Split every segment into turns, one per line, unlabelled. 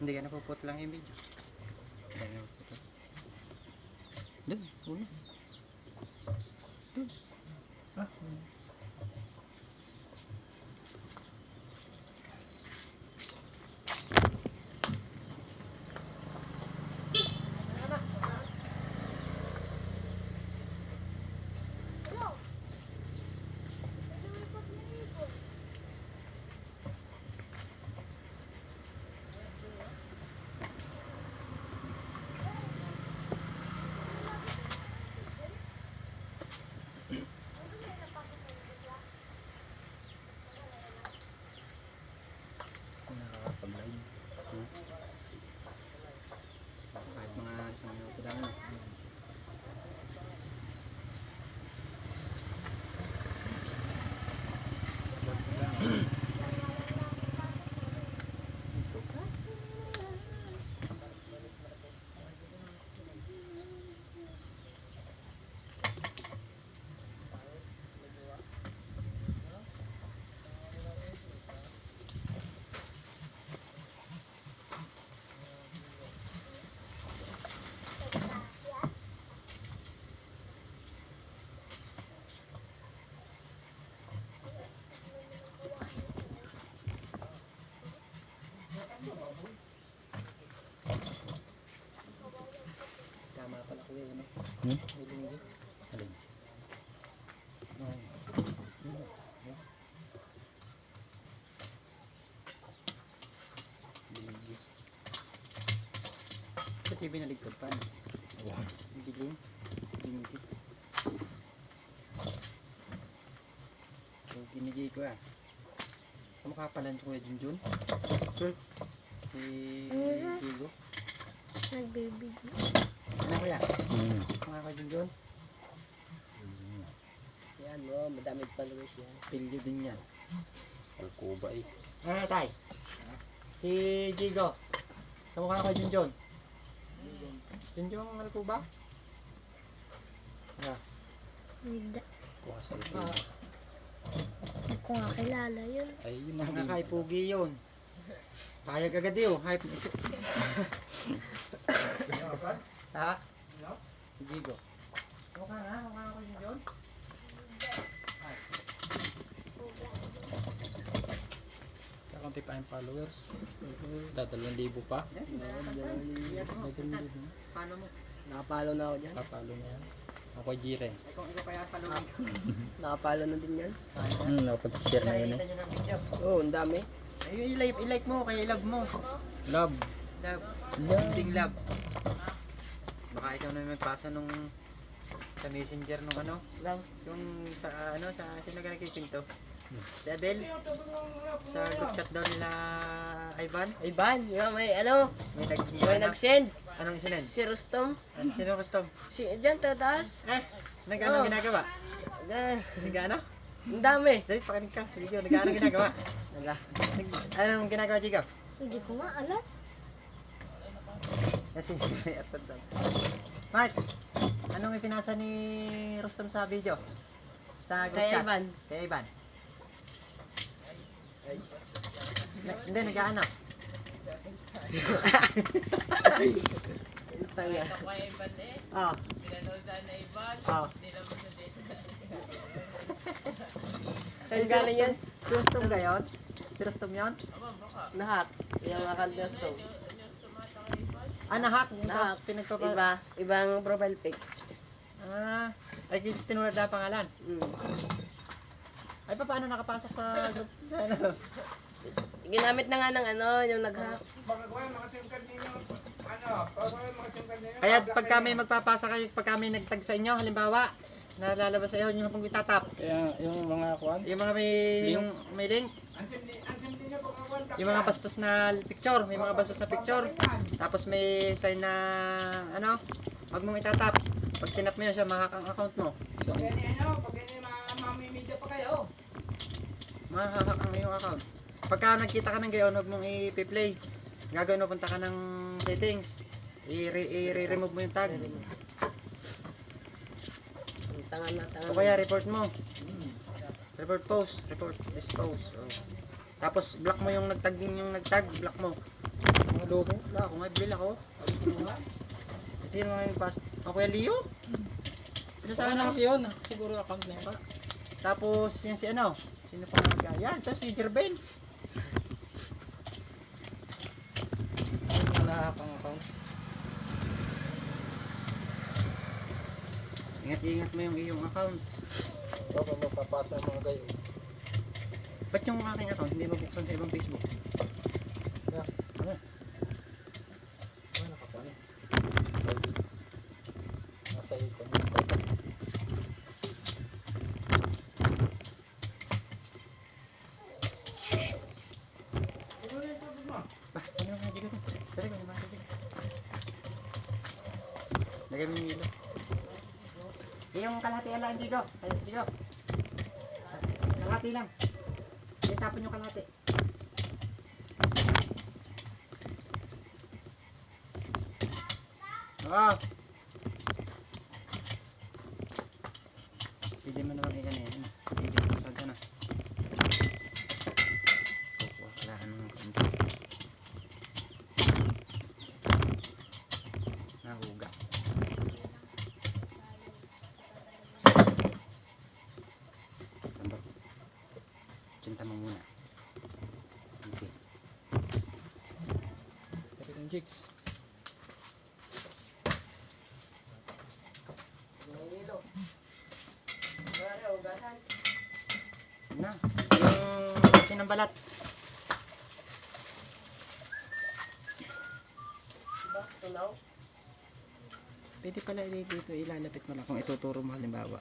Hindi ka napuput lang yung video. Hindi ka napuput. Doon, uno. Doon. Ah, nakakapag-live. Kahit mga isang minuto lang. Tama pala ko yun. Alin? Sa TV naligtad pa. Dilim. Dinigit. So, ginigay ko ah. Kamukha pala yung Kuya Junjun. Sure. Si Diego.
Nagbibigay.
Ano kaya? Mga Kuya Junjun.
Yan mo, madaming followers yan.
Pilyo din yan.
Alcuba eh.
Ano tay? Si Diego. Kamukha Kuya Junjun. Junjun ano po ba? Ah.
Hindi.
Kuha sa Alcuba.
Hindi ko nga kilala yun.
Ay, yun na.
Mga kaipugi yun. Payag agad yun. Hype. Ha? Si Diego. Mukha nga, mukha ako yun yun.
Kakunti pa yung followers. Dadalawang libo pa.
Yes, paano mo?
Nakapalo na ako dyan. Nakapalo na yan. Ako Jire.
Kung ikaw kaya paluin ko.
Nakapalo na din yan.
Nakapag-share na yun eh.
Nakita nyo ng video.
Oo, ang dami.
Ayun, i-like mo, kaya i-love mo.
Love.
Love. Ending love. Baka ikaw na magpasa nung sa messenger nung ano.
Lang.
Yung sa ano, sa sino ka nagkipinto? Si Adele. Sa group chat daw nila Ivan.
Ay, Van. Yung may ano,
May
may nag-send.
Anong sinend?
Si Rustom.
Sino Rustom?
Si, dyan, tataas.
Nag-ano
Oh.
ginagawa?
Gan.
Nag-ano?
Ang dami.
Dali, pakinig ka. Sige, nag-ano ginagawa?
Wala.
Anong ginagawa, Jacob?
Hindi ko nga alam.
Kasi may atad daw. Mark, anong ipinasa ni Rustom sa video? Sa group
Kay
chat?
Ivan.
Kay Ivan. Hindi, nag-ano?
Tanga.
Oo. Oo.
Saan galing yan?
Si Rustom ba yun? Si Rustom yun?
Nahat. Yung account ni Rustom.
Nahack.
Nahat.
Tapos pinagpapa...
Iba. Ibang profile pic.
Ay tinulad na pangalan.
Mm.
Ay, paano nakapasok sa group? Sa ano?
Ginamit na nga ng ano, yung nag-hack.
Kaya pagka may magpapasa kayo, pagka may nagtag sa inyo, halimbawa, nalalabas sa iyo yung hapong itatap.
Kaya yung mga kuwan,
Yung mga may link. Yung mga bastos na picture, may mga bastos na picture. Tapos may sign na ano, wag mong itatap. Pag tinap mo yun siya, mahak ang account mo. Mahahak ang iyong account. Pagka nagkita ka ng gayon, huwag mong i-play. Gagawin mo, punta ka ng settings. I-remove mo yung tag.
Tangan na, tangan.
O kaya report mo. Report post. Report this post. O. Tapos block mo yung nagtag, block mo.
Mga loko.
Wala ako, may bill ako. Kasi yung mga yung pass. Ang Kuya Leo? Ano
Saan
sana?
na kasi yun? Siguro account na yun.
Tapos yan si ano? Sino pa nga? Yan, tapos si Jerben.
Yung nahahak ang account.
Ingat-ingat mo yung iyong account.
Ito kung magpapasa mga gayo.
Ba't yung aking account hindi mabuksan sa ibang Facebook?
Yeah.
Ano?
Ano nakapan? Nasa ikon. Pagpas.
Bah, ano nga dito to? Dali ko, nabasa dito. Lagay mo yung ilo. Yung kalahati alaan, Jigo. Ay, Jigo. Kalahati lang. Itapon yung kalahati. Oo. Pwede mo naman ikan eh. Pwede mo sa dyan ah. Kukuha kailangan ng konti. Nahuga. Tambak. Cinta mo muna. Okay.
Pero yung jigs.
Na. Yung sinambalat. Pwede pala dito ilalapit mo lang kung ituturo mo halimbawa.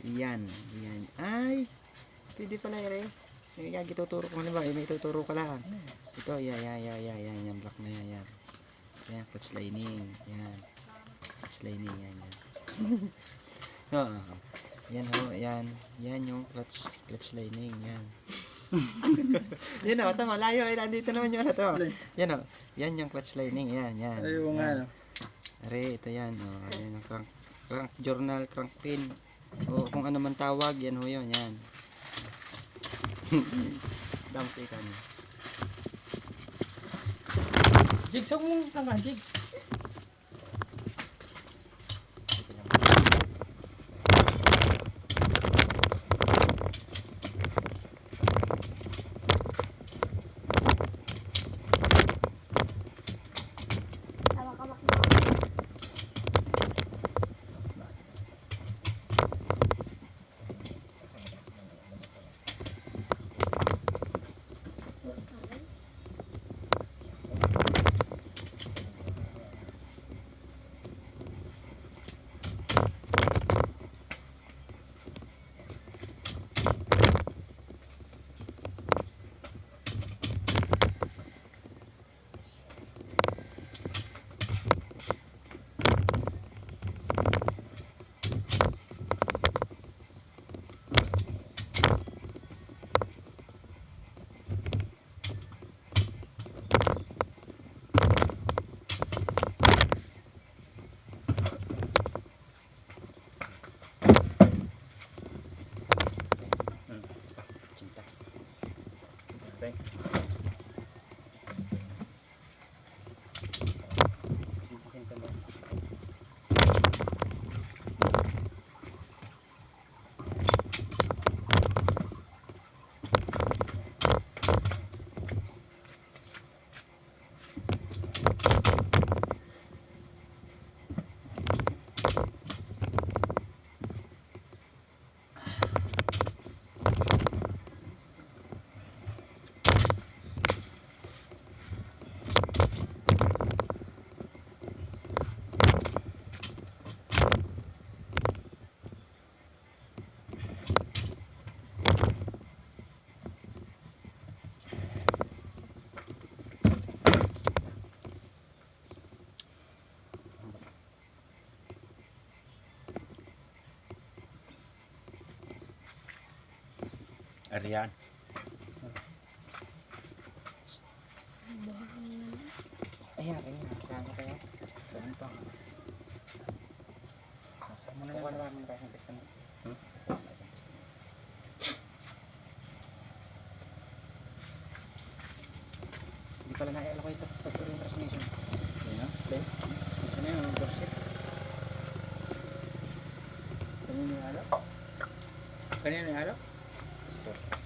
Yan, yan. Ay, pwede pala ire. Yung ituturo ko halimbawa, may ituturo ka lang. Ito, yan, block na yan. Yan, clutch lining. Yan. Clutch lining, yan. Oo. Yan ho, yan. Yan yung clutch lining, yan. Yan o, tama, layo. Ay, nandito naman yung ano to. Yan o, yan yung clutch lining, yan.
Ayaw nga.
Yan. Are, ito yan. O, yan ang crank journal, crank pin. O, kung ano man tawag, yan ho yun, yan. Dumpy ka niya.
Jigs, huwag mong tanggal, jigs.
Hawak-hawak mo.
Cinta.
Thank
Cinta mo.
Ariyan.
Ayan, saan ka kaya? Saan pa?
Kasama na
Kukuha
lang.
na namin tayo sa pista mo.
Hmm?
Tayo sa pista mo. Hindi pala na-allocate ito. Pastor yung transmission.
Yun na. Okay.
Transmission na yun, worship.
Kanina yung alak? Kanina yung alak?
Pastor.